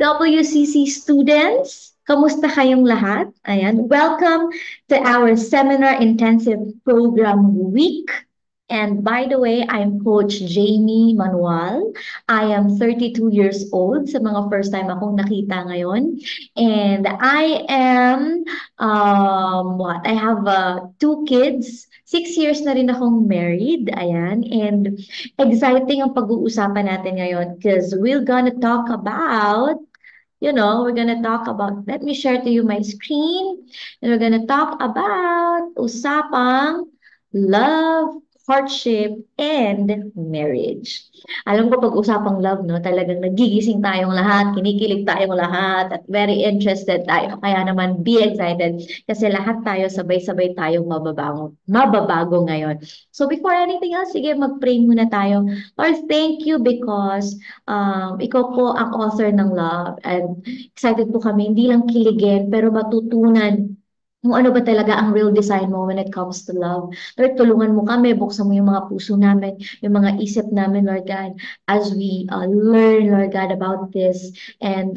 WCC students, kamusta kayong lahat? Ayan, welcome to our Seminar Intensive Program Week. And by the way, I'm Coach Jamie Manuel. I am 32 years old sa mga first time akong nakita ngayon. And I am, I have two kids. 6 years na rin akong married. Ayan. And exciting ang pag-uusapan natin ngayon because we're gonna talk about let me share to you my screen, and we're gonna talk about usapang love, courtship, and marriage. Alam ko pag usapang love, no, talagang nagigising tayong lahat, kinikilig tayong lahat, at very interested tayo. Kaya naman, be excited kasi lahat tayo sabay-sabay tayong mababago ngayon. So before anything else, sige, mag-pray muna tayo. Lord, thank you because ikaw po ang author ng love, and excited po kami, hindi lang kiligin, pero matutunan kung ano ba talaga ang real design mo when it comes to love. Lord, tulungan mo kami, buksan mo yung mga puso namin, yung mga isip namin, Lord God, as we learn, Lord God, about this. And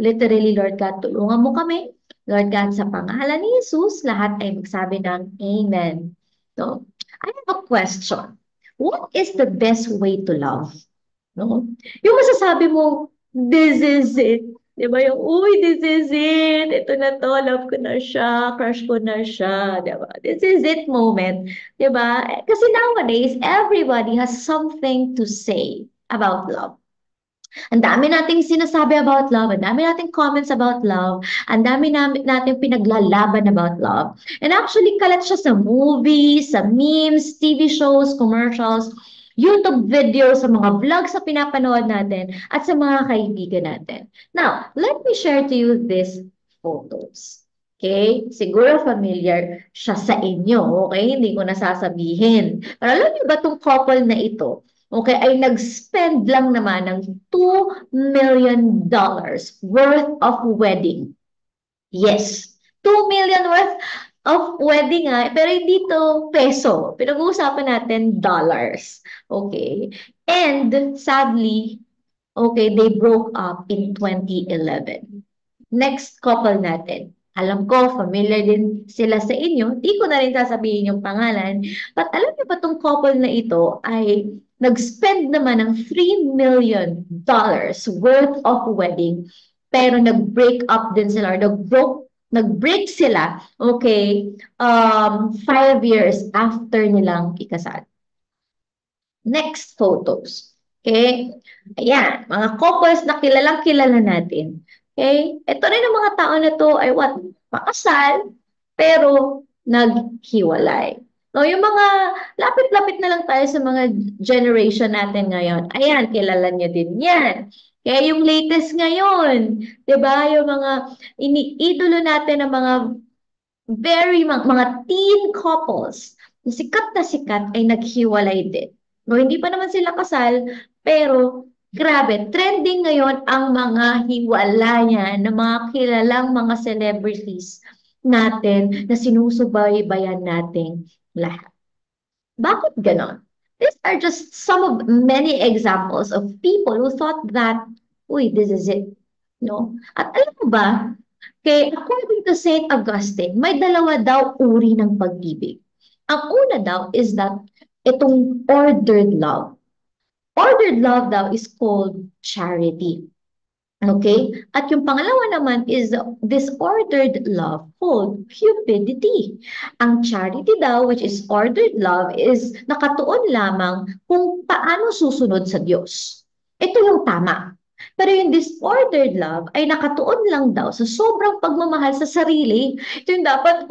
literally, Lord God, tulungan mo kami, Lord God, sa pangalan ni Jesus, lahat ay magsabi ng Amen. So, I have a question. What is the best way to love? No? Yung masasabi mo, this is it. Diba yung, uy, this is it. Ito na to, love ko na siya, crush ko na siya. Diba? This is it moment. Diba? Kasi nowadays, everybody has something to say about love. Ang dami nating sinasabi about love, ang dami nating comments about love, ang dami nating pinaglalaban about love. And actually, kalat siya sa movies, sa memes, TV shows, commercials, YouTube videos, sa mga vlogs na pinapanood natin, at sa mga kaibigan natin. Now, let me share to you these photos. Okay? Siguro familiar siya sa inyo. Okay? Hindi ko nasasabihin. Pero alam niyo ba itong couple na ito? Okay, ay nag-spend lang naman ng $2 million worth of wedding. Yes, 2 million worth of wedding pero hindi to peso. Pinag-uusapan natin dollars. Okay, and sadly, okay, they broke up in 2011. Next couple natin. Alam ko, familiar din sila sa inyo. Di ko na rin sasabihin yung pangalan. But alam niyo ba itong couple na ito ay nag-spend naman ng $3 million worth of wedding, pero nag-break up din sila, or nag-break sila, okay, 5 years after nilang ikasal. Next photos. Okay? Ayan, mga couples na kilalang-kilala natin. Okay? Ito rin ang mga tao na to ay pakasal, pero naghiwalay. No, yung mga lapit-lapit na lang tayo sa mga generation natin ngayon. Ayan, kilala niyo din yan. Kaya yung latest ngayon, 'di ba? Yung mga iniidolo natin ng mga mga teen couples, na sikat ay naghiwalay din. No, hindi pa naman sila kasal, pero grabe, trending ngayon ang mga hiwalayan ng mga kilalang mga celebrities natin na sinusubaybayan nating lahat. Bakit ganon? These are just some of many examples of people who thought that, uy, this is it. No? At alam mo ba, according to Saint Augustine, may dalawa daw uri ng pag-ibig. Ang una daw is that itong ordered love. Ordered love daw is called charity. Okay? At yung pangalawa naman is disordered love called cupidity. Ang charity daw, which is ordered love, is nakatuon lamang kung paano susunod sa Diyos. Ito yung tama. Pero yung disordered love ay nakatuon lang daw sa sobrang pagmamahal sa sarili. Ito yung dapat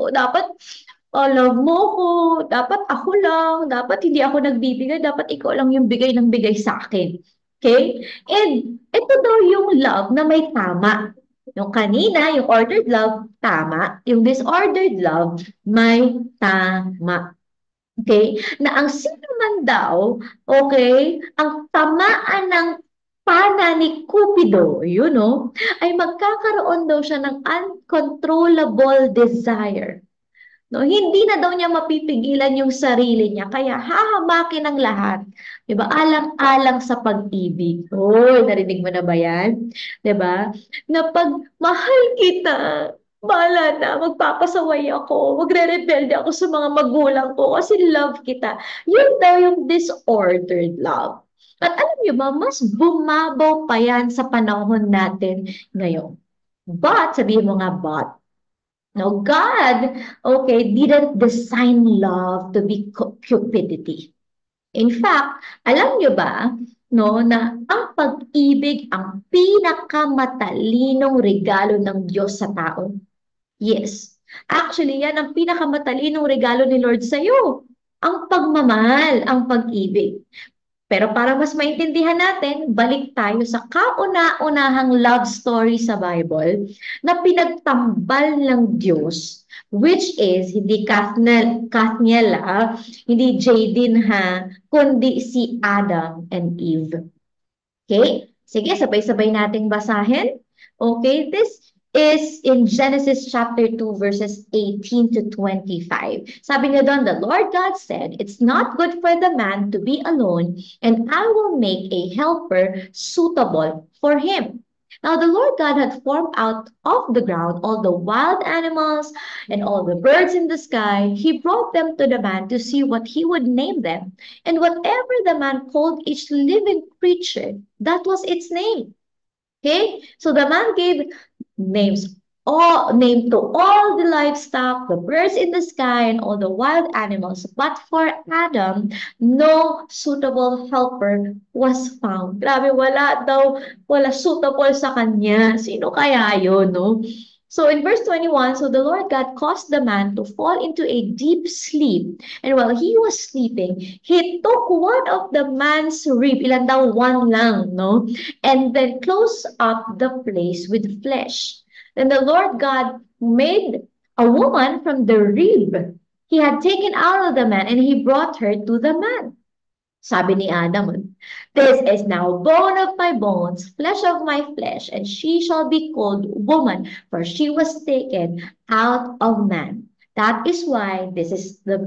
love mo ko, dapat ako lang, dapat hindi ako nagbibigay, dapat ikaw lang yung bigay ng bigay sa akin. Okay? And ito daw yung love na may tama. Yung kanina, yung ordered love, tama. Yung disordered love, may tama. Okay? Na ang sino man daw, okay, ang tamaan ng pana ni Cupido, ay magkakaroon daw siya ng uncontrollable desire No, hindi na daw niya mapipigilan yung sarili niya, kaya hahamakin ang lahat. 'Di ba? Alang-alang sa pag-ibig. Oy, narinig mo na ba 'yan? 'Di ba? Na pag mahal kita, bahala na, magpapasaway ako, magre-rebelde ako sa mga magulang ko kasi love kita. Yun daw yung disordered love. At alam niyo ba, mas bumabaw pa yan sa panahon natin ngayon. But, sabihin mo nga, but, no, God, okay, didn't design love to be cupidity. In fact, alam nyo ba, no, na ang pag-ibig ang pinakamatalinong regalo ng Diyos sa tao? Yes. Actually, yan ang pinakamatalinong regalo ni Lord sa iyo. Ang pagmamahal, ang pag-ibig. Pero para mas maintindihan natin, balik tayo sa kauna-unahang love story sa Bible na pinagtambal ng Diyos, which is hindi Kathniel, hindi Jaden ha, kundi si Adam and Eve. Okay? Sige, sabay-sabay nating basahin. Okay, this is in Genesis chapter 2 verses 18 to 25. Sabi niya doon, the Lord God said, it's not good for the man to be alone, and I will make a helper suitable for him. Now the Lord God had formed out of the ground all the wild animals and all the birds in the sky. He brought them to the man to see what he would name them. And whatever the man called each living creature, that was its name. Okay? So the man gave name to all the livestock, the birds in the sky, and all the wild animals. But for Adam, no suitable helper was found. Grabe, wala suitable sa kanya. Sino kaya yun, no? So in verse 21, so the Lord God caused the man to fall into a deep sleep. And while he was sleeping, he took one of the man's rib, ilan daw, one lang, no? And then closed up the place with flesh. Then the Lord God made a woman from the rib he had taken out of the man, and he brought her to the man. Sabi ni Adam, this is now bone of my bones, flesh of my flesh, and she shall be called woman, for she was taken out of man. That is why this is the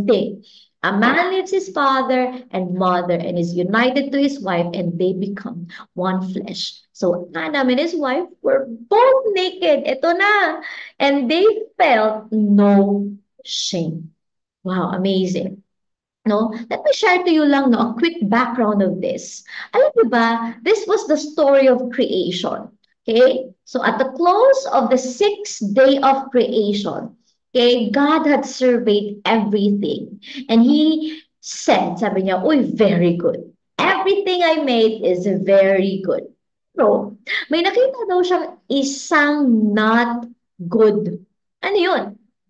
thing. A man leaves his father and mother and is united to his wife, and they become one flesh. So Adam and his wife were both naked. Ito na. And they felt no shame. Wow, amazing. No, let me share to you lang no, a quick background of this. Alam niyo ba, this was the story of creation. Okay? So at the close of the 6th day of creation, okay, God had surveyed everything. And He said, sabi niya, uy, very good. Everything I made is very good. So, may nakita daw siyang isang not good. Ano yun?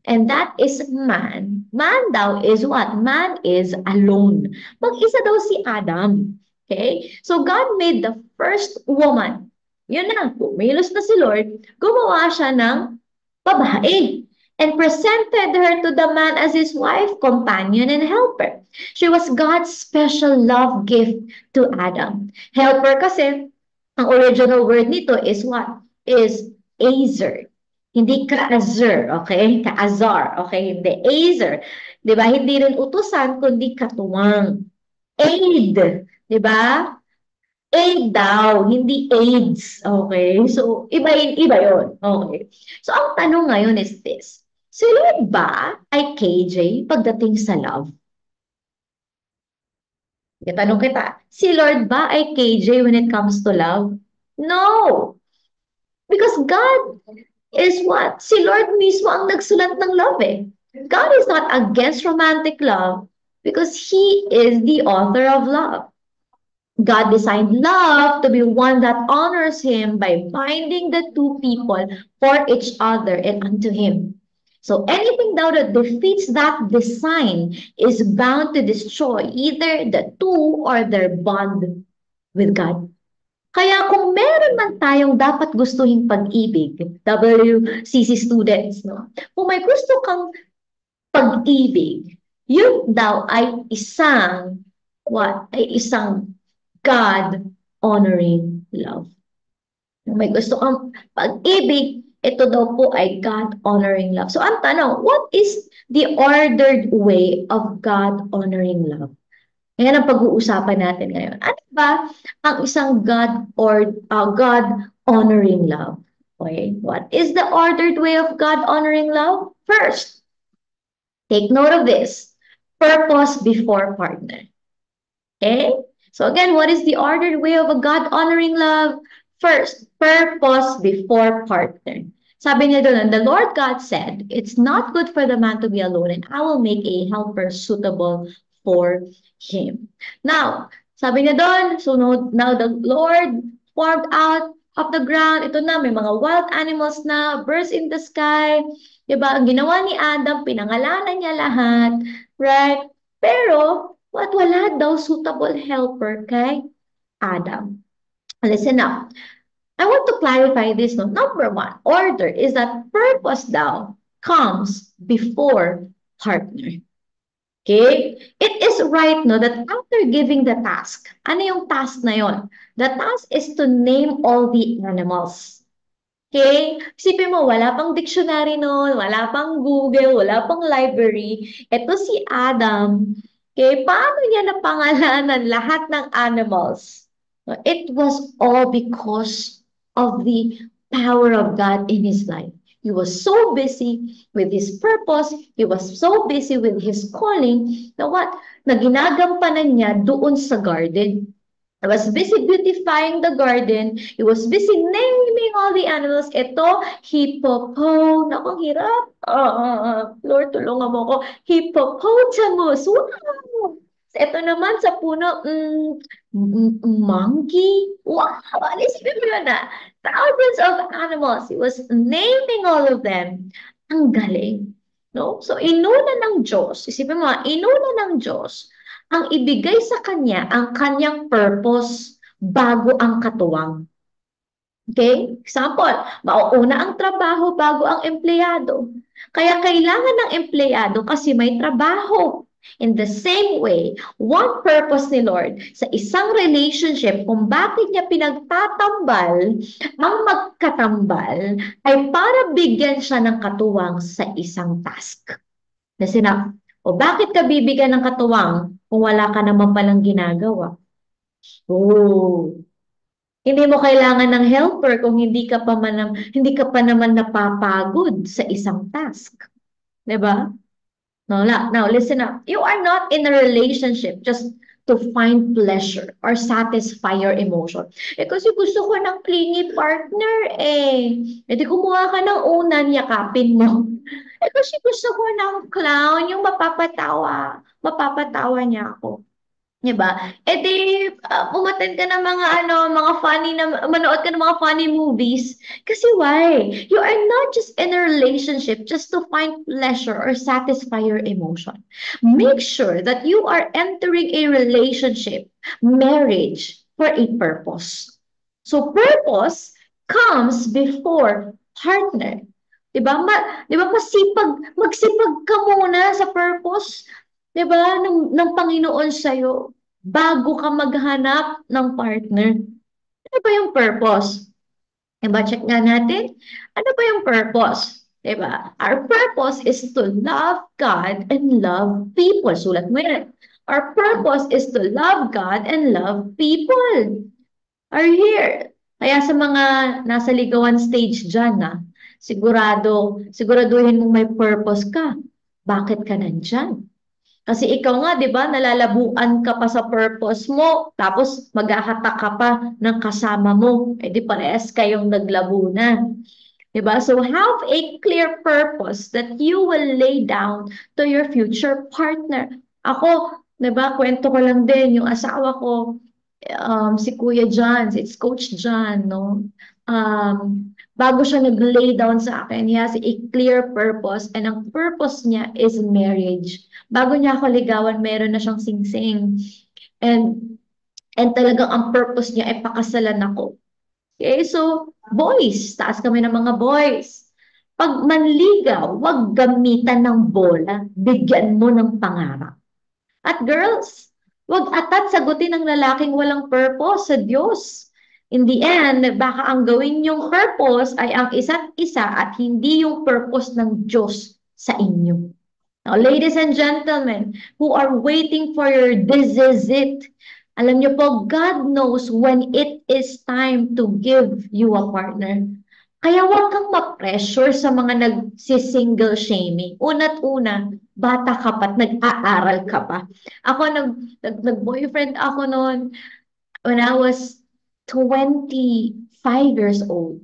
And that is man. Man daw is what? Man is alone. Mag-isa daw si Adam. Okay? So God made the first woman. Yun na, kumilos na si Lord, gumawa siya ng babae and presented her to the man as his wife, companion, and helper. She was God's special love gift to Adam. Helper kasi, ang original word nito is what? Is Azer. Hindi ka-azar, okay? Ka-azar, okay? Hindi. Azer. Di ba? Hindi rin utusan, kundi katuwang. Aid. Di ba? Aid daw, hindi AIDS. Okay? So, iba yun. Okay. So, ang tanong ngayon is this. Si Lord ba ay KJ pagdating sa love? Tanong kita, si Lord ba ay KJ when it comes to love? No. Because God is what? Si Lord mismo ang nagsulat ng love eh. God is not against romantic love because He is the author of love. God designed love to be one that honors Him by binding the two people for each other and unto Him. So anything daw that defeats that design is bound to destroy either the two or their bond with God. Kaya kung meron man tayong dapat gustuhin pag-ibig, WCC students, no? Kung may gusto kang pag-ibig, yun daw ay isang, what? Ay isang God-honoring love. Kung may gusto kang pag-ibig, ito daw po ay God-honoring love. So ang tanong, what is the ordered way of God-honoring love? Yan ang pag-uusapan natin ngayon. Ano ba ang isang God-honoring love? Okay, what is the ordered way of God-honoring love? First, take note of this. Purpose before partner. Okay? So again, what is the ordered way of a God-honoring love? First, purpose before partner. Sabi niya doon, the Lord God said, it's not good for the man to be alone, and I will make a helper suitable for him. Now, sabi niya doon, so now the Lord formed out of the ground. Ito na, may mga wild animals na, birds in the sky. Diba? Ang ginawa ni Adam, pinangalanan niya lahat. Right? Pero, wala daw suitable helper kay Adam. Listen up. I want to clarify this. No? Number one, order is that purpose daw comes before partner. Okay? It is right no, that after giving the task, ano yung task na yon? The task is to name all the animals. Okay? Isipin mo, wala pang dictionary noon, wala pang Google, wala pang library. Ito si Adam. Okay? Paano niya napangalanan lahat ng animals? It was all because of the power of God in his life. He was so busy with his purpose, he was so busy with his calling, na what? Na ginagampanan niya doon sa garden. He was busy beautifying the garden. He was busy naming all the animals. Ito, hippopo. Naku, hirap. Lord, tulungan mo ko. Hippopotamus. Wow! Ito naman sa puno, monkey. Wow! Alisipin mo yun na. Thousands of animals. He was naming all of them. Ang galing. No? So, inuna ng Diyos. Isipin mo, inuna ng Diyos ang ibigay sa kanya ang kanyang purpose bago ang katuwang. Okay? Example, mauuna ang trabaho bago ang empleyado. Kaya kailangan ng empleyado kasi may trabaho. In the same way, one purpose ni Lord sa isang relationship kung bakit niya pinagtatambal ang magkatambal ay para bigyan siya ng katuwang sa isang task. Listen up. O bakit ka bibigyan ng katuwang kung wala ka naman palang ginagawa? Oh, hindi mo kailangan ng helper kung hindi ka pa naman napapagod sa isang task. 'Di ba? Now, listen up. You are not in a relationship just to find pleasure or satisfy your emotion. Kasi gusto ko ng clingy partner eh. E di kumuha ka ng unan, yakapin mo. Kasi gusto ko ng clown, yung mapapatawa niya ako. Diba? Eh di, umattend ka ng mga funny manood ka ng mga funny movies. Kasi why? You are not just in a relationship just to find pleasure or satisfy your emotion. Make sure that you are entering a relationship, marriage, for a purpose. So purpose comes before partner. Diba? Diba magsipag ka muna sa purpose. Diba? Ng Panginoon sa'yo, bago ka maghanap ng partner. Ano ba yung purpose? Diba? Check nga natin. Ano ba yung purpose? Diba? Our purpose is to love God and love people. Sulat mo yan. Our purpose is to love God and love people. Are you here? Kaya sa mga nasa ligawan stage dyan, siguraduhin mong may purpose ka. Bakit ka nandyan? Kasi ikaw nga, di ba, nalalabuan ka pa sa purpose mo, tapos maghahatak ka pa ng kasama mo. Eh di parehas kayong naglabo na. Di ba? So have a clear purpose that you will lay down to your future partner. Ako, di ba, kwento ko lang din, yung asawa ko, si Kuya John, it's Coach John, no? Bago siya nag-lay down sa akin, he has a clear purpose, and ang purpose niya is marriage. Bago niya ako ligawan, meron na siyang sing-sing. And talagang ang purpose niya ay pakasalan ako. Okay, so boys, taas kami ng mga boys. Pag manligaw, wag gamitan ng bola, bigyan mo ng pangarap. At girls, wag atat sagutin ng lalaking walang purpose sa Diyos. In the end, baka ang gawin yung purpose ay ang isa't isa at hindi yung purpose ng Diyos sa inyo. Now, ladies and gentlemen, who are waiting for your this is it. Alam niyo po, God knows when it is time to give you a partner. Kaya huwag kang ma-pressure sa mga nagsisingle shaming. Una't-una, bata ka pa at nag-aaral ka pa. Ako, nag-boyfriend ako noon when I was 25 years old.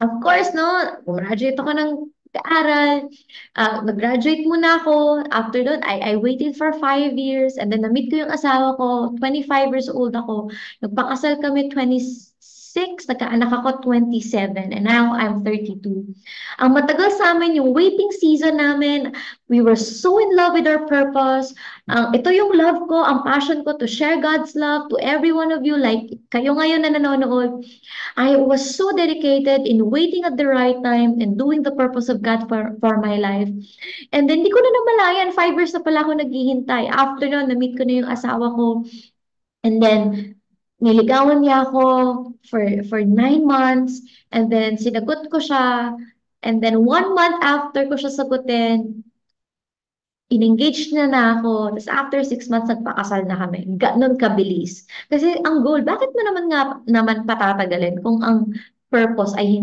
Of course, no, graduate ako ng aral. Nag-graduate muna ako. After doon, I waited for 5 years and then na-meet ko yung asawa ko. 25 years old ako. Nagpakasal kami 26, nagkaanak ako 27, and now I'm 32. Ang matagal sa amin yung waiting season namin. We were so in love with our purpose. Ito yung love ko, ang passion ko to share God's love to every one of you, like kayo ngayon na nanonood. I was so dedicated in waiting at the right time and doing the purpose of God for my life. And then, di ko na namalayan, 5 years na pala ako naghihintay. After nun, na-meet ko na yung asawa ko. And then, niligawan niya ako for 9 months. And then, sinagot ko siya. And then, 1 month after ko siya sagutin, in-engage na ako. Tapos after 6 months, nagpakasal na kami. Ganon kabilis. Kasi ang goal, bakit mo naman patatagalin kung ang purpose ay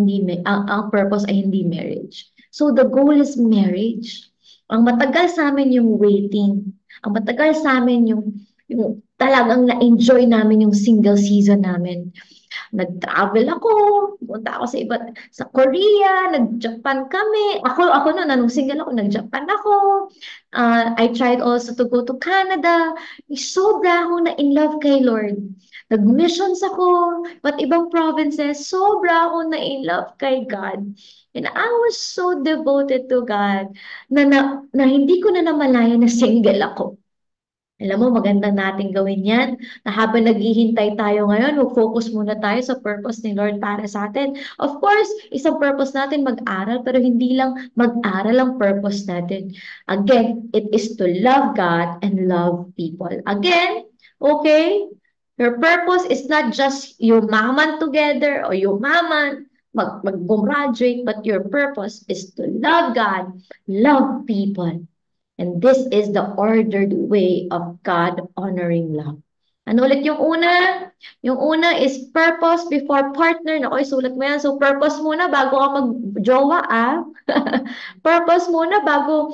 ang purpose ay hindi marriage? So the goal is marriage. Ang matagal sa amin yung waiting. Ang matagal sa amin yung talagang na-enjoy namin yung single season namin. Nag-travel ako, punta ako sa Korea, nag-Japan kami. Ako noon, anong single ako, nag-Japan ako. I tried also to go to Canada. Sobra ako na in love kay Lord. Nag-missions ako, iba't ibang provinces. Sobra ako na in love kay God. And I was so devoted to God na hindi ko na namalayan na single ako. Alam mo, maganda natin gawin yan, na habang naghihintay tayo ngayon, focus muna tayo sa purpose ni Lord para sa atin. Of course, isang purpose natin mag-aral, pero hindi lang mag-aral ang purpose natin. Again, it is to love God and love people. Again, okay, your purpose is not just yumaman together or yumaman, mag-graduate, but your purpose is to love God, love people. And this is the ordered way of God-honoring love. Ano ulit yung una? Yung una is purpose before partner. Naku, isulat mo yan. So, purpose muna bago ka mag-jowa, Purpose muna bago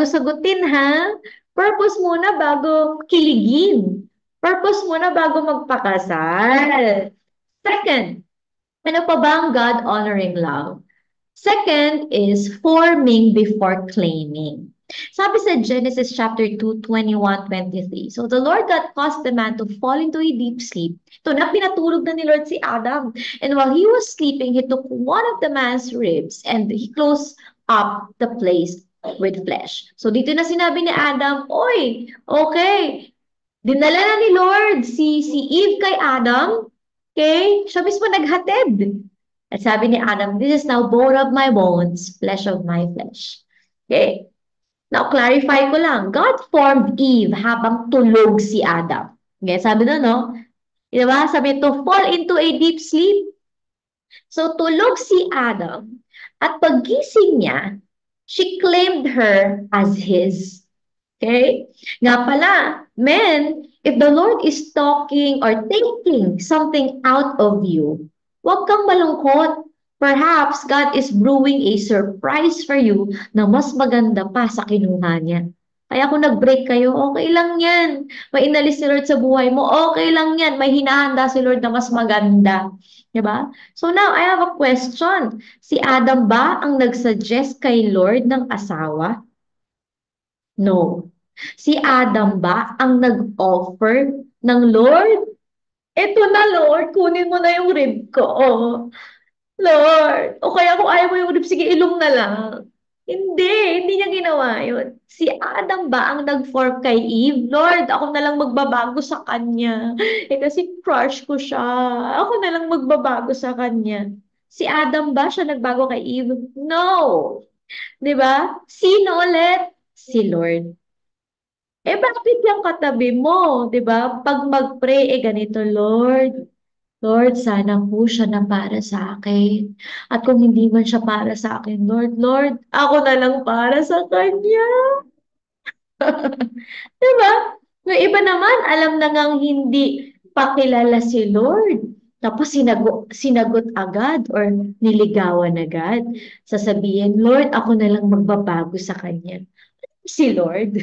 sagutin, ha? Purpose muna bago kiligin. Purpose muna bago magpakasal. Second, ano pa ba ang God-honoring love? Second is forming before claiming. Sabi sa Genesis chapter 2, 21-23. So the Lord God caused the man to fall into a deep sleep. Ito na, pinatulog na ni Lord si Adam. And while he was sleeping, he took one of the man's ribs and he closed up the place with flesh. So dito na sinabi ni Adam, oy, okay, dinala na ni Lord si Eve kay Adam. Okay? Siya mismo naghatid. At sabi ni Adam, this is now bone of my bones, flesh of my flesh. Okay? Now, clarify ko lang. God formed Eve habang tulog si Adam. Okay, sabi doon, no? Diba? Sabi to fall into a deep sleep. So, tulog si Adam. At paggising niya, she claimed her as his. Okay? Nga pala, men, if the Lord is talking or taking something out of you, huwag kang malungkot. Perhaps God is brewing a surprise for you na mas maganda pa sa kinuha niya. Kaya kung nag-break kayo, okay lang yan. May inalis si Lord sa buhay mo, okay lang yan. May hinahanda si Lord na mas maganda. Diba? So now, I have a question. Si Adam ba ang nag-suggest kay Lord ng asawa? No. Si Adam ba ang nag-offer ng Lord? Eto na, Lord, kunin mo na yung rib ko. Lord, o kaya kung ayaw mo yung rib, sige, ilong na lang. Hindi niya ginawa yun. Si Adam ba ang nag-form kay Eve? Lord, ako na lang magbabago sa kanya. Kasi crush ko siya. Ako na lang magbabago sa kanya. Si Adam ba siya nagbago kay Eve? No. 'Di ba? Sino ulit? Si Lord. Bakit yung katabi mo? 'Di ba? Pag mag-pray, ganito, Lord, Lord, sana po siya na para sa akin. At kung hindi man siya para sa akin, Lord, ako na lang para sa kanya. Diba? Yung iba naman, alam na ngang hindi pakilala si Lord. Tapos sinagot agad or niligawan agad. Sasabihin, Lord, ako na lang magbabago sa kanya. Si Lord.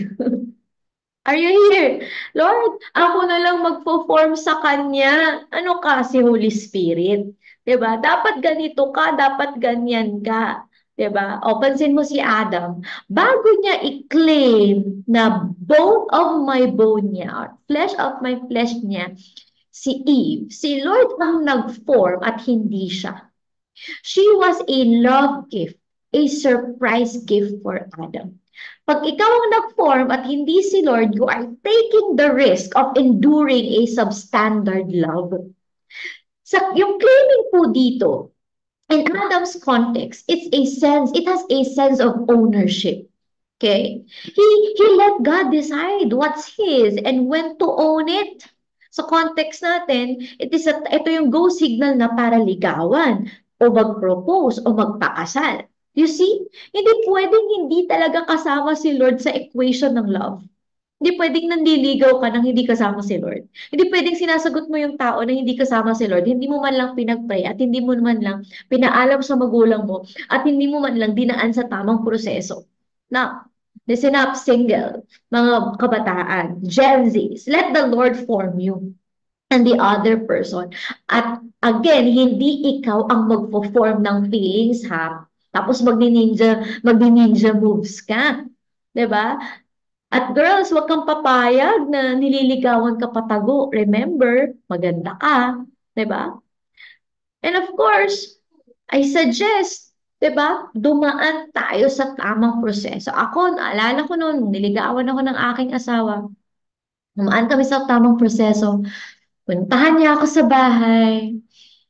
Are you here? Lord, ako na lang magpo-form sa kanya. Ano ka, si Holy Spirit? 'Di ba? Dapat ganito ka, dapat ganyan ka. 'Di ba? O, pansin mo si Adam. Bago niya i-claim na bone of my bone niya, flesh of my flesh niya, si Eve, si Lord ang nag-form at hindi siya. She was a love gift, a surprise gift for Adam. Pag ikaw ang nag-form at hindi si Lord, you are taking the risk of enduring a substandard love. Yung claiming po dito, in Adam's context, it has a sense of ownership. Okay? He let God decide what's his and when to own it. Sa context natin, ito yung go signal na para ligawan o mag-propose o magpakasal. You see? Hindi pwedeng hindi talaga kasama si Lord sa equation ng love. Hindi pwedeng nandiligaw ka nang hindi kasama si Lord. Hindi pwedeng sinasagot mo yung tao na hindi kasama si Lord. Hindi mo man lang pinag-pray at hindi mo man lang pinaalam sa magulang mo at hindi mo man lang dinaan sa tamang proseso. Now, listen up, single, mga kabataan, Gen Zs, let the Lord form you and the other person. At again, hindi ikaw ang magpo-form ng feelings, ha? Tapos magni-ninja moves ka. 'Di ba? At girls, wag kang papayag na nililigawan ka patago. Remember, maganda ka. 'Di ba? And of course, I suggest, 'di ba, dumaan tayo sa tamang proseso. Ako, naalala ko noon, niligawan ako ng aking asawa. Dumaan kami sa tamang proseso. Puntahan niya ako sa bahay.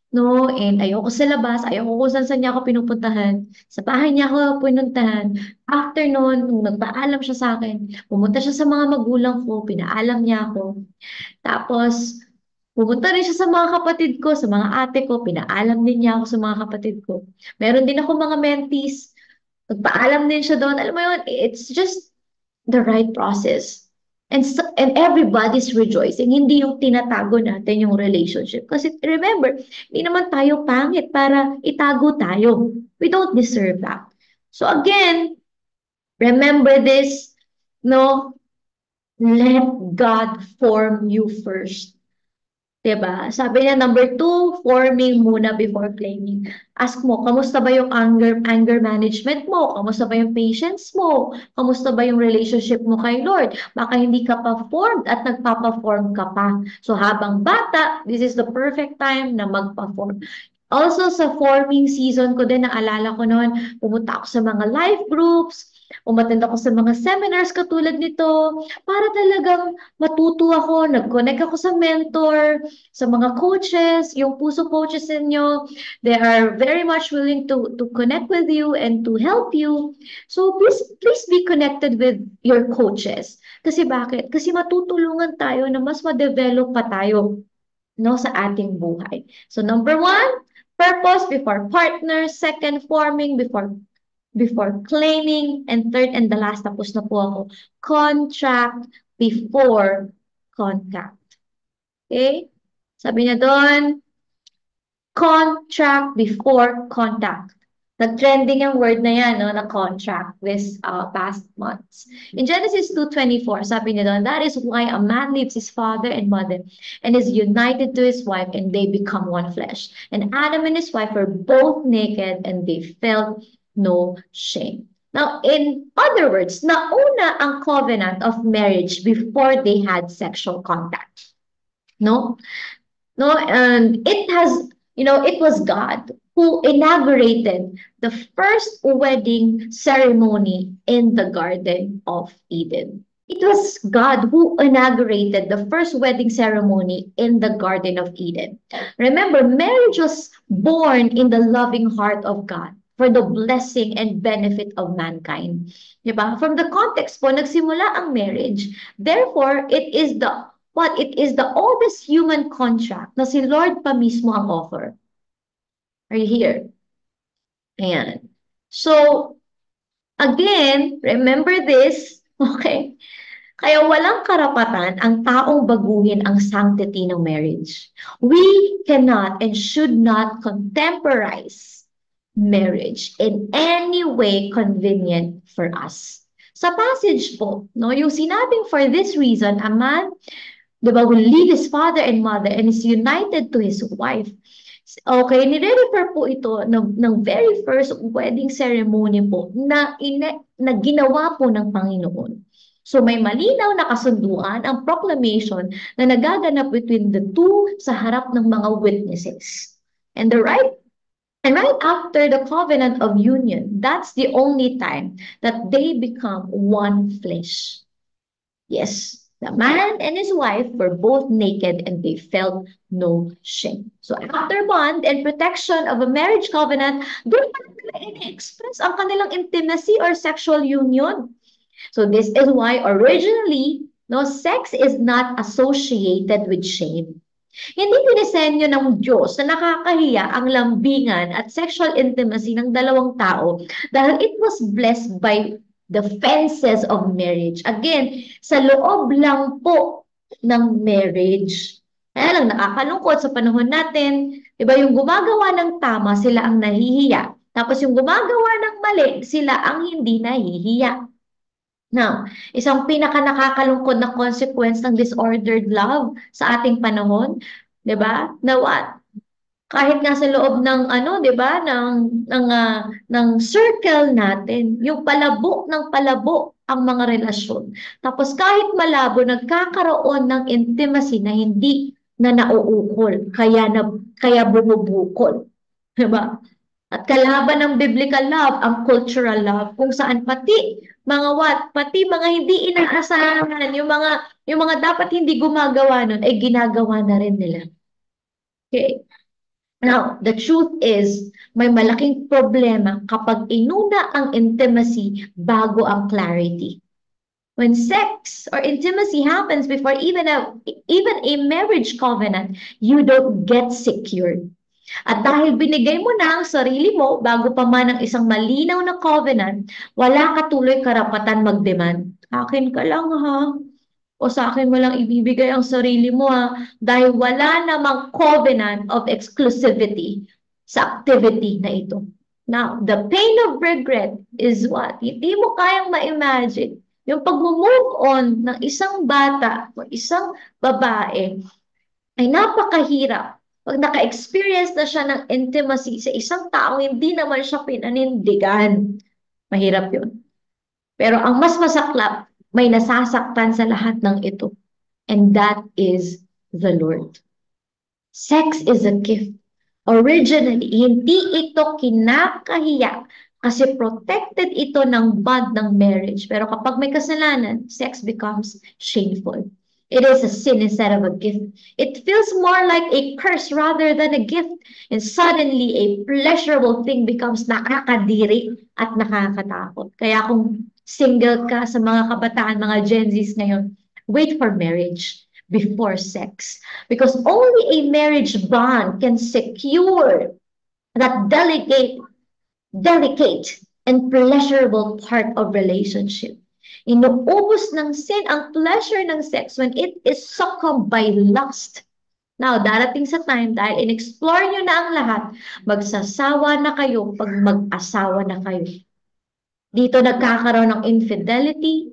No, and ayoko sa labas, ayoko kung saan niya ako pinupuntahan. Sa bahay niya ako pinuntahan. After noon, nung nagpaalam siya sa akin, pumunta siya sa mga magulang ko, pinaalam niya ako. Tapos, pumunta rin siya sa mga kapatid ko, sa mga ate ko, pinaalam din niya ako sa mga kapatid ko. Meron din ako mga mentees, nagpaalam din siya doon. Alam mo yun, it's just the right process. And everybody's rejoicing. Hindi yung tinatago natin yung relationship. Kasi remember, hindi naman tayo pangit para itago tayo. We don't deserve that. So again, remember this, no? Let God form you first. 'Diba? Sabi niya, number 2, forming muna before claiming. Ask mo, kamusta ba yung anger management mo? Kamusta ba yung patience mo? Kamusta ba yung relationship mo kay Lord? Baka hindi ka pa formed at nagpapa-form ka pa. So habang bata, this is the perfect time na magpa-form. Also sa forming season ko din, naalala ko noon, pumunta ako sa mga life groups, umattend ako sa mga seminars katulad nito, para talagang matuto ako, nag-connect ako sa mentor, sa mga coaches, yung puso coaches ninyo, they are very much willing to connect with you and to help you. So please be connected with your coaches. Kasi bakit? Kasi matutulungan tayo na mas ma-develop pa tayo, no, sa ating buhay. So number 1, purpose before partner. Second, forming before claiming, and third and the last, tapos na po ako, contract before contact. Okay? Sabi niya doon, contract before contact. Nag-trending yung word na yan, no, na contract this past months. In Genesis 2:24, sabi niya doon, that is why a man leaves his father and mother and is united to his wife and they become one flesh. And Adam and his wife were both naked and they felt no shame. Now, in other words, nauna ang covenant of marriage before they had sexual contact. No? No, and it was God who inaugurated the first wedding ceremony in the Garden of Eden. It was God who inaugurated the first wedding ceremony in the Garden of Eden. Remember, marriage was born in the loving heart of God for the blessing and benefit of mankind. Diba? From the context po, nagsimula ang marriage. Therefore, it is the what? It is the oldest human contract na si Lord pa mismo ang offer. Are you here? Ayan. So, again, remember this, okay? Kaya walang karapatan ang taong baguhin ang sanctity ng marriage. We cannot and should not contemporize marriage in any way convenient for us. Sa passage po, no, yung sinabing for this reason, a man, di ba, will leave his father and mother and is united to his wife. Okay, nire-refer po ito ng very first wedding ceremony po na ginawa po ng Panginoon. So may malinaw na kasunduan ang proclamation na nagaganap between the two sa harap ng mga witnesses. And right after the covenant of union, that's the only time that they become one flesh. Yes, the man and his wife were both naked and they felt no shame. So after bond and protection of a marriage covenant, doon pa nila in-express ang kanilang intimacy or sexual union. So this is why originally, no, sex is not associated with shame. Hindi dinisenyo ng Diyos na nakakahiya ang lambingan at sexual intimacy ng dalawang tao dahil it was blessed by the fences of marriage. Again, sa loob lang po ng marriage. Kaya lang nakakalungkot sa panahon natin, diba, yung gumagawa ng tama, sila ang nahihiya. Tapos yung gumagawa ng mali, sila ang hindi nahihiya. Now, isang pinaka-nakakalungkot na consequence ng disordered love sa ating panahon, 'di ba? Na what? Kahit nga sa loob ng ano, 'di ba, ng circle natin, yung palabo ng palabo ang mga relasyon. Tapos kahit malabo, nagkakaroon ng intimacy na hindi na nauukol, kaya bumubukol, 'di ba? At kalaban ng biblical love, ang cultural love, kung saan pati pati mga hindi inaasahan, yung mga dapat hindi gumagawa nun, ay ginagawa na rin nila. Okay. Now, the truth is, may malaking problema kapag inuna ang intimacy bago ang clarity. When sex or intimacy happens before even a marriage covenant, you don't get secured. At dahil binigay mo na ang sarili mo bago pa man ang isang malinaw na covenant, wala ka tuloy karapatan mag-demand. Akin ka lang ha. O sa akin mo lang ibibigay ang sarili mo ha. Dahil wala namang covenant of exclusivity sa activity na ito. Now, the pain of regret is what? Hindi mo kayang ma-imagine. Yung pag-move on ng isang bata o isang babae ay napakahirap. Pag naka-experience na siya ng intimacy sa isang tao, hindi naman siya pinanindigan. Mahirap yun. Pero ang mas masaklap, may nasasaktan sa lahat ng ito. And that is the Lord. Sex is a gift. Originally, hindi ito kinakahiya kasi protected ito ng bond ng marriage. Pero kapag may kasalanan, sex becomes shameful. It is a sin instead of a gift. It feels more like a curse rather than a gift. And suddenly, a pleasurable thing becomes nakakadiri at nakakatakot. Kaya kung single ka sa mga kabataan, mga Gen Zs ngayon, wait for marriage before sex. Because only a marriage bond can secure that delicate and pleasurable part of relationship. Inuubos ng sin ang pleasure ng sex when it is succumbed by lust. Now, darating sa time, dahil in-explore nyo na ang lahat, magsasawa na kayo pag mag-asawa na kayo. Dito nagkakaroon ng infidelity,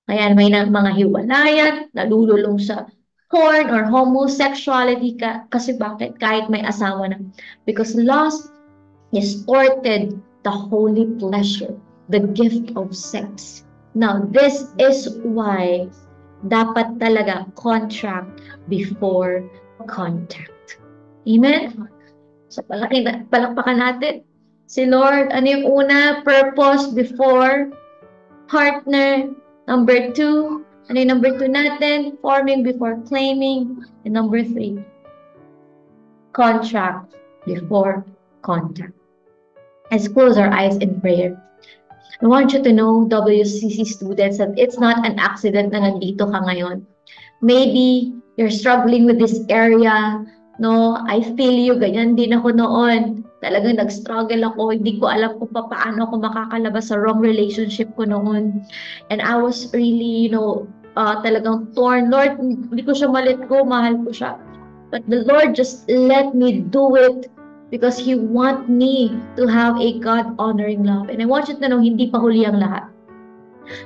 kaya may mga hiwalayan, nalululong sa porn or homosexuality kasi bakit? Kahit may asawa na. Because lust distorted the holy pleasure, the gift of sex. Now, this is why dapat talaga contract before contact. Amen? So, palakpakan natin. Si Lord, ano yung una? Purpose before partner. Number 2, ano yung number 2 natin? Forming before claiming. And number 3, contract before contact. Let's close our eyes in prayer. I want you to know, WCC students, that it's not an accident na nandito ka ngayon. Maybe you're struggling with this area, no? I feel you, ganyan din ako noon. Talagang nag-struggle ako, hindi ko alam kung paano ako makakalabas sa wrong relationship ko noon. And I was really, talagang torn. Lord, hindi ko siya malit ko, mahal ko siya. But the Lord just let me do it because He want me to have a God-honoring love. And I want you to know, hindi pa huli ang lahat.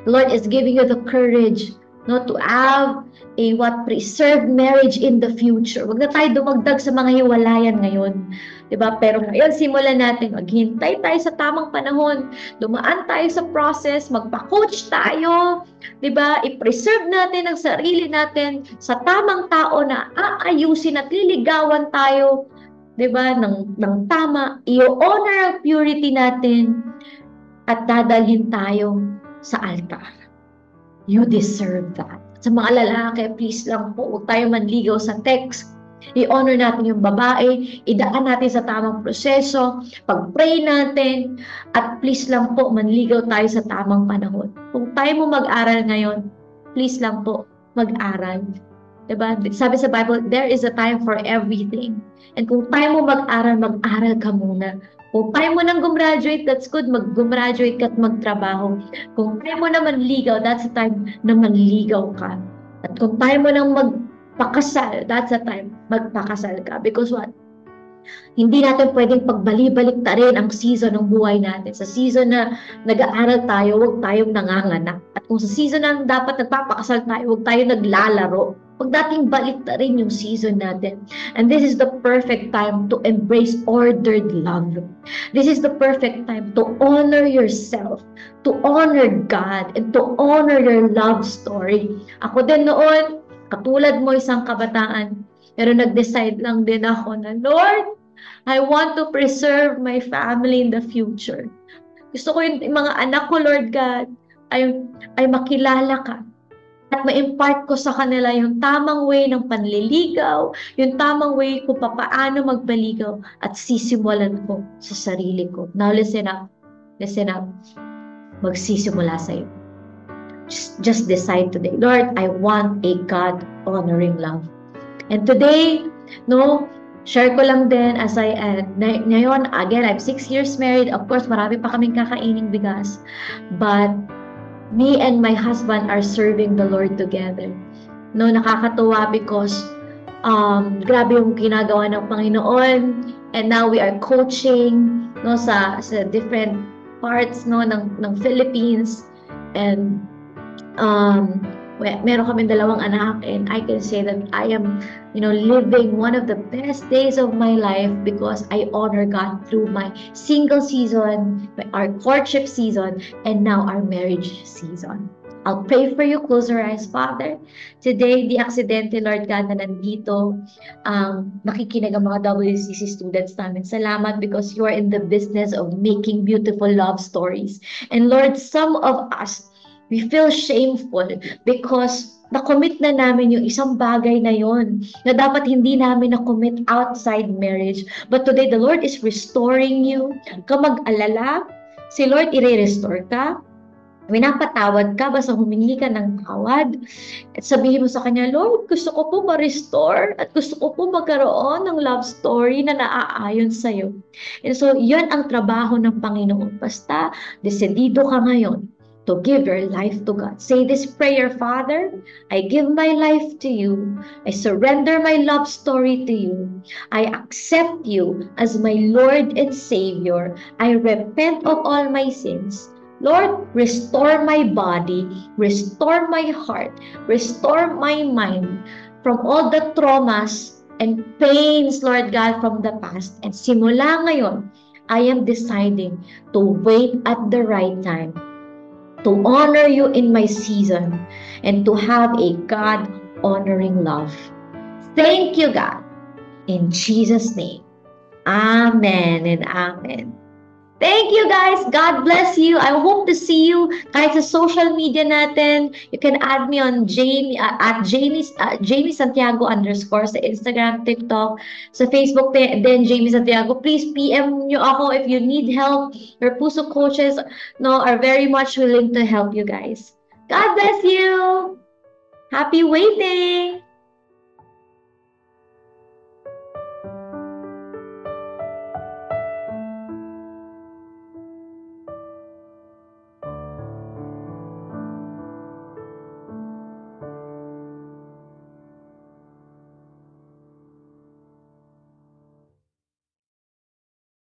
The Lord is giving you the courage, no, to have a preserved marriage in the future. Huwag na tayo dumagdag sa mga hiwalayan ngayon. Diba? Pero ngayon, simulan natin, maghintay tayo sa tamang panahon, dumaan tayo sa process, magpa-coach tayo, diba? I-preserve natin ang sarili natin sa tamang tao na aayusin at liligawan tayo, diba? Ng tama, i-honor ang purity natin at dadalhin tayo sa altar. You deserve that. Sa mga lalaki, please lang po, huwag tayo manligaw sa text. I-honor natin yung babae, idaan natin sa tamang proseso, pag-pray natin, at please lang po, manligaw tayo sa tamang panahon. Kung tayo mo mag-aral ngayon, please lang po, mag-aral. Diba? Sabi sa Bible, there is a time for everything. And kung tayo mo mag-aral, mag-aral ka muna. Kung tayo mo nang gumraduate, that's good, mag-gumraduate ka at magtrabaho. Kung tayo mo na manligaw, that's the time na manligaw ka. At kung tayo mo nang magpakasal, that's the time magpakasal ka. Because what? Hindi natin pwedeng pagbali-balik ta rin ang season ng buhay natin. Sa season na nag-aaral tayo, huwag tayong nanganganak. At kung sa season na dapat nagpapakasal tayo, huwag tayong naglalaro. Huwag dating balik na rin yung season natin. And this is the perfect time to embrace ordered love. This is the perfect time to honor yourself, to honor God, and to honor your love story. Ako din noon, katulad mo isang kabataan, pero nag-decide lang din ako na, Lord, I want to preserve my family in the future. Gusto ko yung mga anak ko, Lord God, ay makilala ka. At ma-impart ko sa kanila yung tamang way ng panliligaw, yung tamang way kung paano magbaligaw, at sisimulan ko sa sarili ko. Now listen up. Listen up. Magsisimula sa'yo. Just decide today, Lord, I want a God-honoring love. And today, share ko lang din as I end. Ngayon, again, I'm 6 years married. Of course, marami pa kaming kakaining bigas. But me and my husband are serving the Lord together. Nakakatuwa because grabe yung ginagawa ng Panginoon. And now we are coaching sa different parts ng Philippines. And meron kami 2 anak, and I can say that I am, living one of the best days of my life because I honor God through my single season, our courtship season, and now our marriage season. I'll pray for you. Close your eyes, Father. Today, di aksidente, Lord God, na nandito, makikinig ang mga WCC students namin. Salamat because you are in the business of making beautiful love stories. And Lord, some of us, we feel shameful because na-commit na namin yung isang bagay na yon na dapat hindi namin na-commit outside marriage. But today, the Lord is restoring you. Huwag ka mag-alala. Si Lord, i-restore ka. Minapatawad ka, basta humingi ka ng tawad. At sabihin mo sa Kanya, Lord, gusto ko po ma-restore at gusto ko po magkaroon ng love story na naaayon sa'yo. And so, yan ang trabaho ng Panginoon. Basta, desidido ka ngayon to give your life to God. Say this prayer, Father, I give my life to you. I surrender my love story to you. I accept you as my Lord and Savior. I repent of all my sins. Lord, restore my body, restore my heart, restore my mind from all the traumas and pains, Lord God, from the past. And simula ngayon, I am deciding to wait at the right time, to honor you in my season, and to have a God-honoring love. Thank you, God. In Jesus' name. Amen and amen. Thank you, guys. God bless you. I hope to see you kahit sa social media natin. You can add me on Jamie at Jamie Santiago _ sa Instagram, TikTok, sa Facebook then Jamie Santiago. Please PM nyo ako if you need help. Your Puso coaches are very much willing to help you guys. God bless you. Happy waiting!